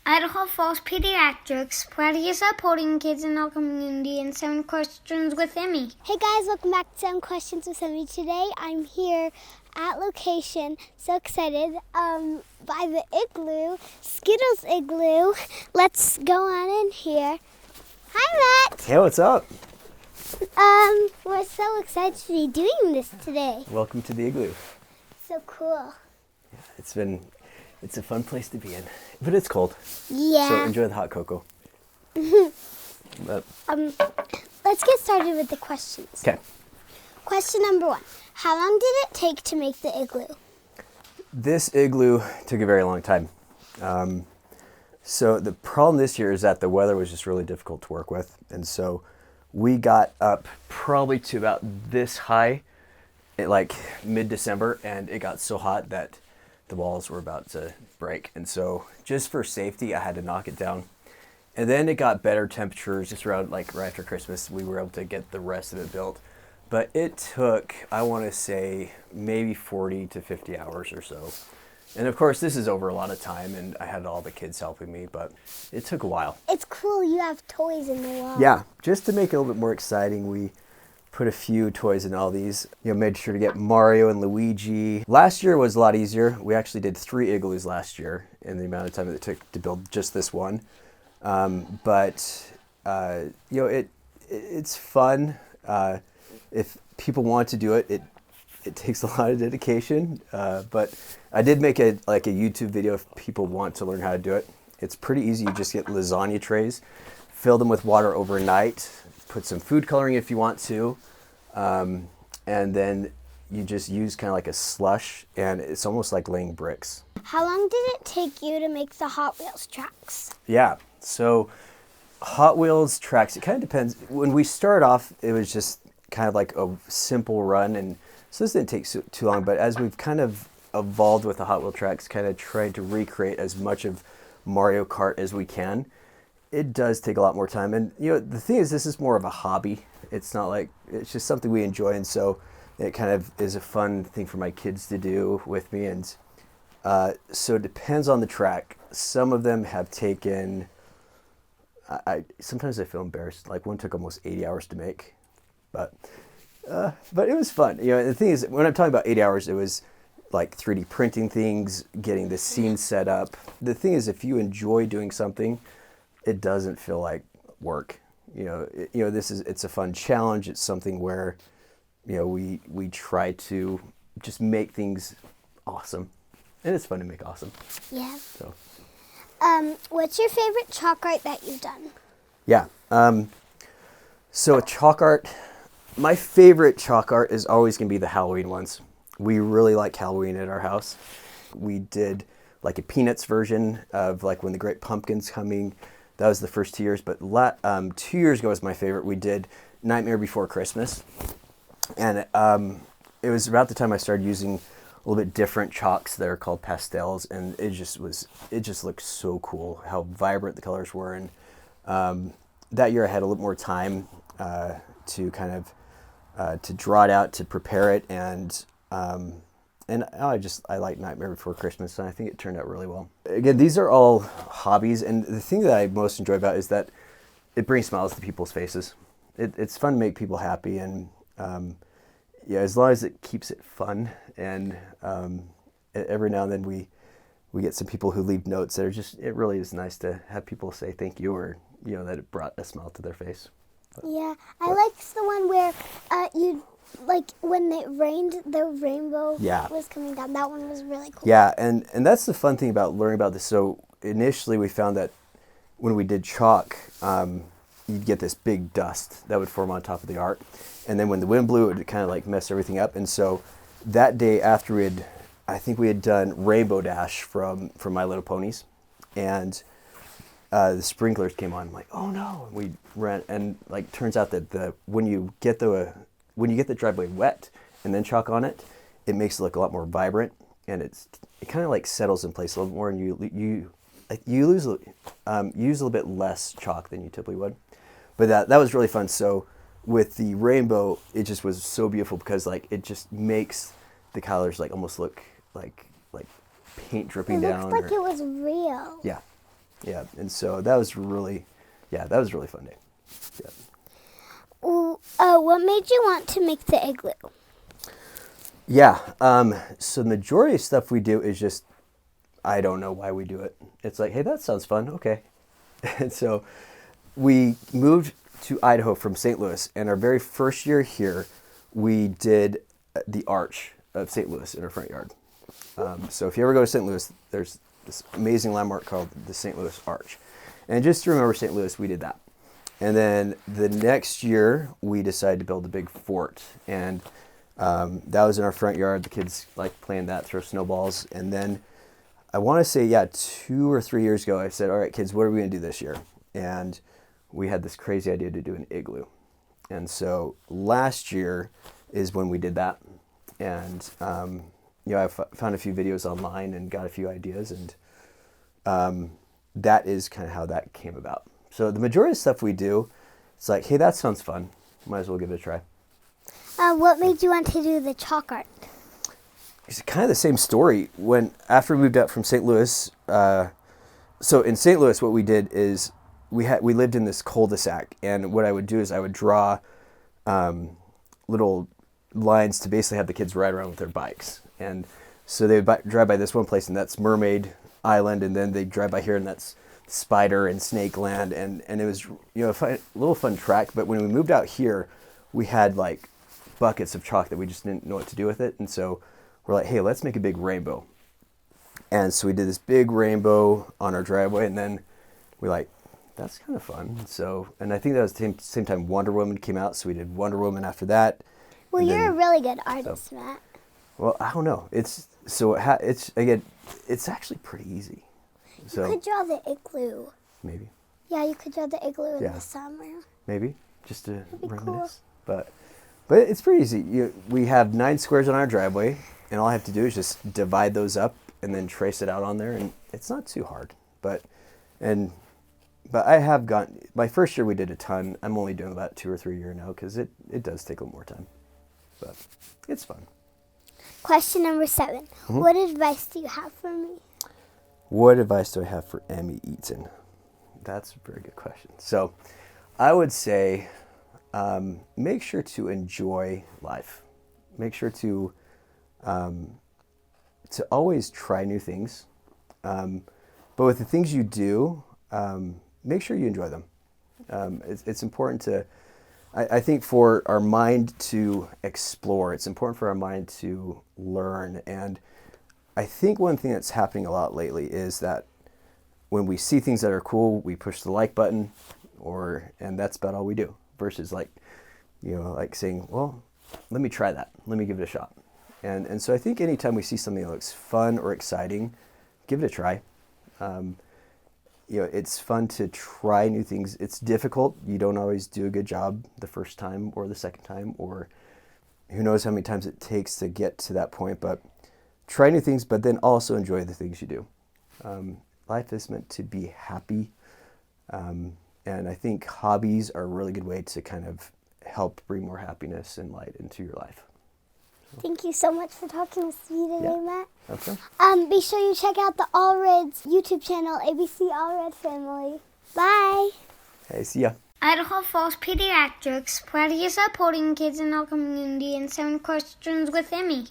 Idaho Falls Pediatrics, proudly supporting kids in our community, and 7 questions with Emmy. Hey guys, welcome back to 7 Questions with Emmy. Today I'm here at location, so excited, by the Igloo, Skittles Igloo. Let's go on in here. Hi Matt! Hey, what's up? We're so excited to be doing this today. Welcome to the Igloo. So cool. Yeah, it's a fun place to be in, but it's cold. Yeah. So enjoy the hot cocoa. But, Let's get started with the questions. okay. Question number 1. How long did it take to make the igloo? This igloo took a very long time. So the problem this year is that the weather was just really difficult to work with. And so we got up probably to about this high at like mid-December, and it got so hot that the walls were about to break. And so just for safety, I had to knock it down. And then it got better temperatures just around like right after Christmas. We were able to get the rest of it built. But it took, I want to say, maybe 40 to 50 hours or so. And of course, this is over a lot of time, and I had all the kids helping me, but it took a while. It's cool you have toys in the wall. Yeah, just to make it a little bit more exciting, we put a few toys in all these. Made sure to get Mario and Luigi. Last year was a lot easier. We actually did 3 igloos last year in the amount of time that it took to build just this one. But it's fun. If people want to do it, it takes a lot of dedication. But I did make a YouTube video if people want to learn how to do it. It's pretty easy. You just get lasagna trays, fill them with water overnight, put some food coloring if you want to, and then you just use kind of like a slush, and it's almost like laying bricks. How long did it take you to make the Hot Wheels tracks? Yeah, so Hot Wheels tracks, it kind of depends. When we started off, it was just kind of like a simple run, and so this didn't take too long, but as we've kind of evolved with the Hot Wheel tracks, kind of tried to recreate as much of Mario Kart as we can, it does take a lot more time. And the thing is, this is more of a hobby. It's not like, it's just something we enjoy, and so it kind of is a fun thing for my kids to do with me. And so it depends on the track. Some of them have taken, sometimes I feel embarrassed. Like one took almost 80 hours to make, but it was fun. The thing is, when I'm talking about 8 hours, it was like 3D printing things, getting the scene set up. The thing is, if you enjoy doing something, it doesn't feel like work. It's a fun challenge. It's something where, we try to just make things awesome, and it's fun to make awesome. Yeah. So. What's your favorite chalk art that you've done? Yeah. So chalk art, my favorite chalk art is always going to be the Halloween ones. We really like Halloween at our house. We did like a Peanuts version of like when the Great Pumpkin's coming. That was the first 2 years, but 2 years ago was my favorite. We did Nightmare Before Christmas. And it was about the time I started using a little bit different chalks that are called pastels, and it just looked so cool how vibrant the colors were. And that year I had a little more time to kind of to draw it out, to prepare it, and I like Nightmare Before Christmas, and I think it turned out really well. Again, these are all hobbies, and the thing that I most enjoy about it is that it brings smiles to people's faces. It's fun to make people happy, and as long as it keeps it fun, and every now and then we get some people who leave notes that are just, it really is nice to have people say thank you, or that it brought a smile to their face. Yeah, I liked the one where when it rained, the rainbow was coming down. That one was really cool. Yeah, and that's the fun thing about learning about this. So initially we found that when we did chalk, you'd get this big dust that would form on top of the art. And then when the wind blew, it would kind of like mess everything up. And so that day after I think we had done Rainbow Dash from My Little Ponies. And the sprinklers came on. I'm like, oh no. We ran, and like turns out that when you get the driveway wet and then chalk on it, it makes it look a lot more vibrant, and it kind of like settles in place a little more, and you use a little bit less chalk than you typically would. But that was really fun. So with the rainbow, it just was so beautiful because like it just makes the colors like almost look like paint dripping down. It looks like it was real. Yeah. Yeah, and so that was really fun day. Yeah. What made you want to make the igloo? Yeah, so the majority of stuff we do is just, I don't know why we do it. It's like, hey, that sounds fun, okay. And so we moved to Idaho from St. Louis, and our very first year here, we did the arch of St. Louis in our front yard. So if you ever go to St. Louis, there's this amazing landmark called the St. Louis Arch. And just to remember St. Louis, we did that. And then the next year, we decided to build a big fort. And that was in our front yard. The kids like playing that, throw snowballs. And then I want to say, 2 or 3 years ago, I said, all right, kids, what are we going to do this year? And we had this crazy idea to do an igloo. And so last year is when we did that. And, I found a few videos online and got a few ideas. And that is kind of how that came about. So the majority of stuff we do, it's like, hey, that sounds fun. Might as well give it a try. What made you want to do the chalk art? It's kind of the same story. After we moved out from St. Louis, so in St. Louis, what we did is we lived in this cul-de-sac, and what I would do is I would draw little lines to basically have the kids ride around with their bikes. And so they would drive by this one place, and that's Mermaid Island, and then they drive by here, and that's Spider and Snake Land, and it was a little fun track. But when we moved out here, we had like buckets of chalk that we just didn't know what to do with it, and so we're like, hey, let's make a big rainbow. And so we did this big rainbow on our driveway, and then we're like, that's kind of fun. So, and I think that was the same time Wonder Woman came out, so we did Wonder Woman after that. Well, you're a really good artist, Matt. Well, I don't know. It's actually pretty easy. So you could draw the igloo. Maybe. Yeah, you could draw the igloo in the summer. Maybe, just to reminisce. Cool. But it's pretty easy. We have 9 squares on our driveway, and all I have to do is just divide those up and then trace it out on there, and it's not too hard. But I have my first year we did a ton. I'm only doing about 2 or 3 a year now because it does take a little more time. But it's fun. Question number 7. Mm-hmm. What advice do you have for me? What advice do I have for Emmy Eaton? That's a very good question. So I would say make sure to enjoy life. Make sure to always try new things. But with the things you do, make sure you enjoy them. It's important to, I think for our mind to explore, it's important for our mind to learn. And I think one thing that's happening a lot lately is that when we see things that are cool, we push the like button, and that's about all we do. Versus like saying, well, let me try that. Let me give it a shot. And so I think anytime we see something that looks fun or exciting, give it a try. It's fun to try new things. It's difficult. You don't always do a good job the first time or the second time, or who knows how many times it takes to get to that point. But try new things, but then also enjoy the things you do. Life is meant to be happy. And I think hobbies are a really good way to kind of help bring more happiness and light into your life. Thank you so much for talking with me today, Matt. Okay. Be sure you check out the Allred's YouTube channel, ABC Allred Family. Bye. Hey, see ya. Idaho Falls Pediatrics, proudly supporting kids in our community and 7 questions with Emmy.